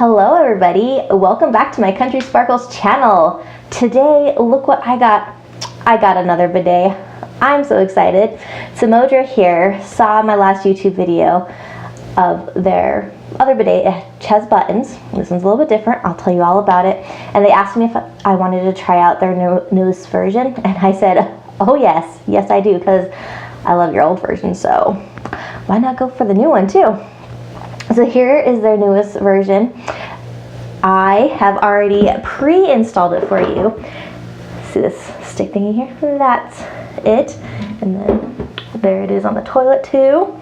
Hello everybody, welcome back to my Country Sparkles channel. Today, look what I got. I got another bidet. I'm so excited. Samodra here saw my last YouTube video of their other bidet. It has buttons. This one's a little bit different. I'll tell you all about it. And they asked me if I wanted to try out their newest version, and I said, oh yes I do, because I love your old version, so why not go for the new one too? So here is their newest version. I have already pre-installed it for you. See this stick thingy here? That's it. And then there it is on the toilet too.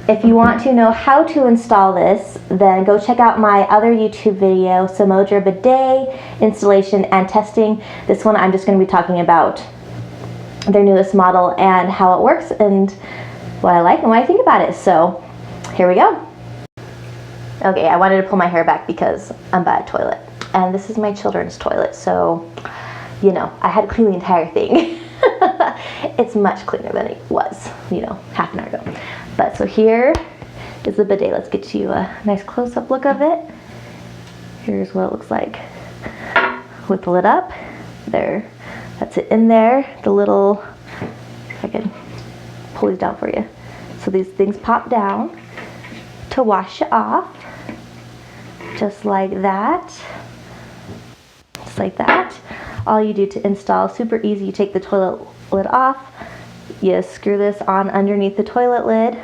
If you want to know how to install this, then go check out my other YouTube video, Samodra Bidet Installation and Testing. This one I'm just going to be talking about their newest model and how it works and what I like and what I think about it. So here we go. Okay, I wanted to pull my hair back because I'm by a toilet. And this is my children's toilet, so, you know, I had to clean the entire thing. It's much cleaner than it was, you know, half an hour ago. But so here is the bidet. Let's get you a nice close-up look of it. Here's what it looks like with the lid up. There, that's it in there. The little, if I can pull these down for you. So these things pop down to wash it off. Just like that. Just like that. All you do to install, super easy. You take the toilet lid off. You screw this on underneath the toilet lid.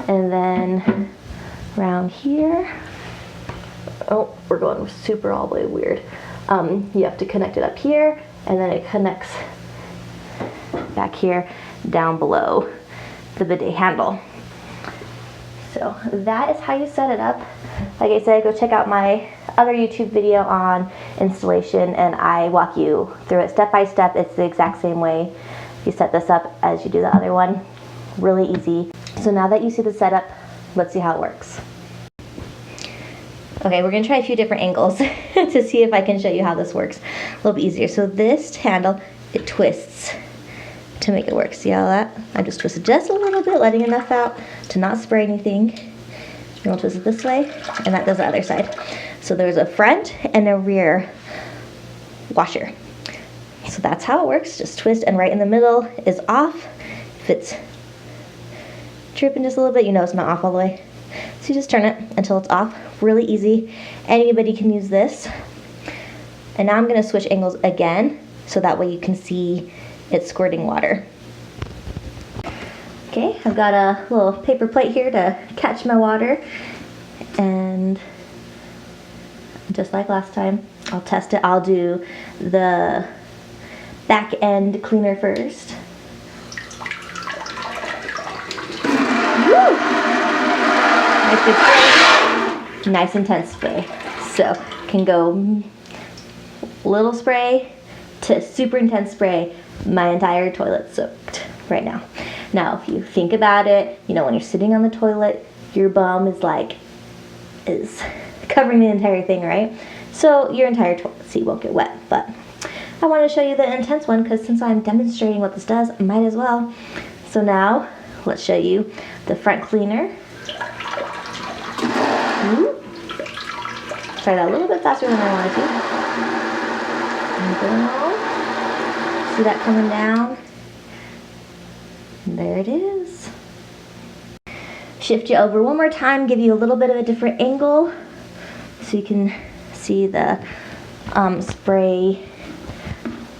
And then around here. Oh, we're going super all the way weird. You have to connect it up here, and then it connects back here down below the bidet handle. So that is how you set it up. Like I said, go check out my other YouTube video on installation, and I walk you through it step by step. It's the exact same way you set this up as you do the other one. Really easy. So now that you see the setup, let's see how it works. Okay, we're gonna try a few different angles to see if I can show you how this works a little bit easier. So this handle, it twists to make it work. See how that? I just twisted just a little bit, letting enough out to not spray anything. You want to twist it this way, and that does the other side. So there's a front and a rear washer. So that's how it works. Just twist, and right in the middle is off. If it's dripping just a little bit, you know it's not off all the way. So you just turn it until it's off. Really easy. Anybody can use this. And now I'm going to switch angles again, so that way you can see it's squirting water. Okay, I've got a little paper plate here to catch my water, and just like last time, I'll test it. I'll do the back end cleaner first. Woo! Nice big spray. Nice intense spray. So can go little spray to super intense spray. My entire toilet's soaked right now. Now, if you think about it, you know, when you're sitting on the toilet, your bum is covering the entire thing, right? So your entire toilet seat won't get wet. But I want to show you the intense one, because since I'm demonstrating what this does, I might as well. So now, let's show you the front cleaner. Ooh. Try that a little bit faster than I wanted to. There we go. See that coming down? There it is. Shift you over one more time, give you a little bit of a different angle so you can see the spray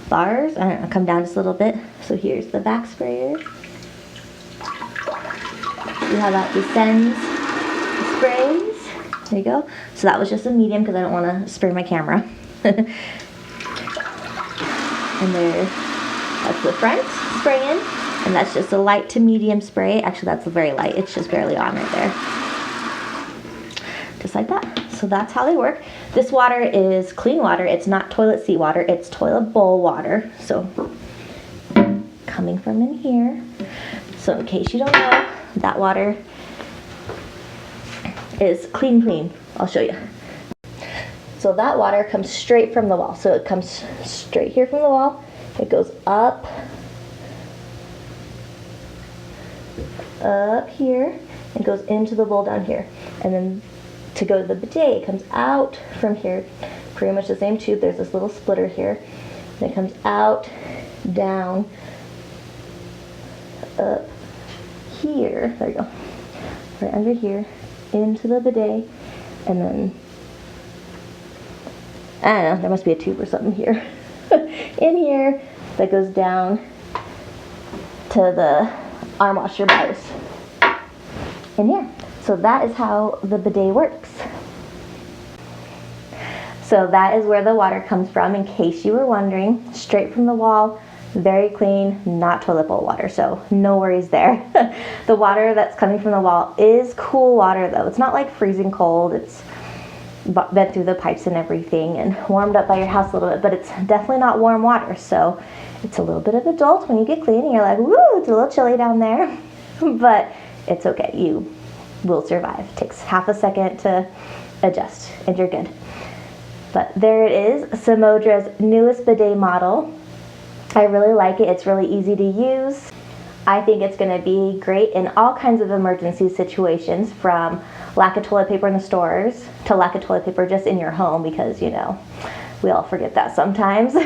bars. I don't know, come down just a little bit. So here's the back sprayer. See how that descends the sprays? There you go. So that was just a medium because I don't want to spray my camera. And there, that's the front spraying, and that's just a light to medium spray. Actually, that's very light. It's just barely on right there. Just like that. So that's how they work. This water is clean water. It's not toilet seat water. It's toilet bowl water. So coming from in here. So in case you don't know, that water is clean. I'll show you. So that water comes straight from the wall. So it comes straight here from the wall. It goes up here, and goes into the bowl down here. And then to go to the bidet. It comes out from here, pretty much the same tube. There's this little splitter here. And it comes out, down, up here. There you go. Right under here, into the bidet, and then, I don't know, there must be a tube or something here. In here, that goes down to the arm washer bars. In here. So that is how the bidet works. So that is where the water comes from, in case you were wondering. Straight from the wall, very clean, not toilet bowl water, so no worries there. The water that's coming from the wall is cool water though. It's not like freezing cold. It's been through the pipes and everything and warmed up by your house a little bit, but it's definitely not warm water. So it's a little bit of a jolt when you get clean and you're like, woo, it's a little chilly down there. But it's okay, you will survive. It takes half a second to adjust and you're good. But there it is, Samodra's newest bidet model. I really like it. It's really easy to use. I think it's going to be great in all kinds of emergency situations, from lack of toilet paper in the stores to lack of toilet paper just in your home, because, you know, we all forget that sometimes.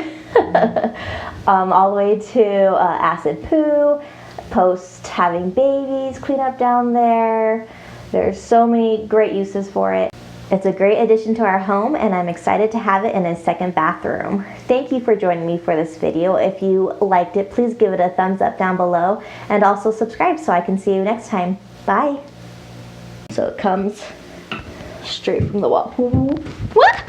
All the way to acid poo, post having babies, clean up down there. There's so many great uses for it. It's a great addition to our home, and I'm excited to have it in a second bathroom. Thank you for joining me for this video. If you liked it, please give it a thumbs up down below, and also subscribe so I can see you next time. Bye. So it comes straight from the wall. What?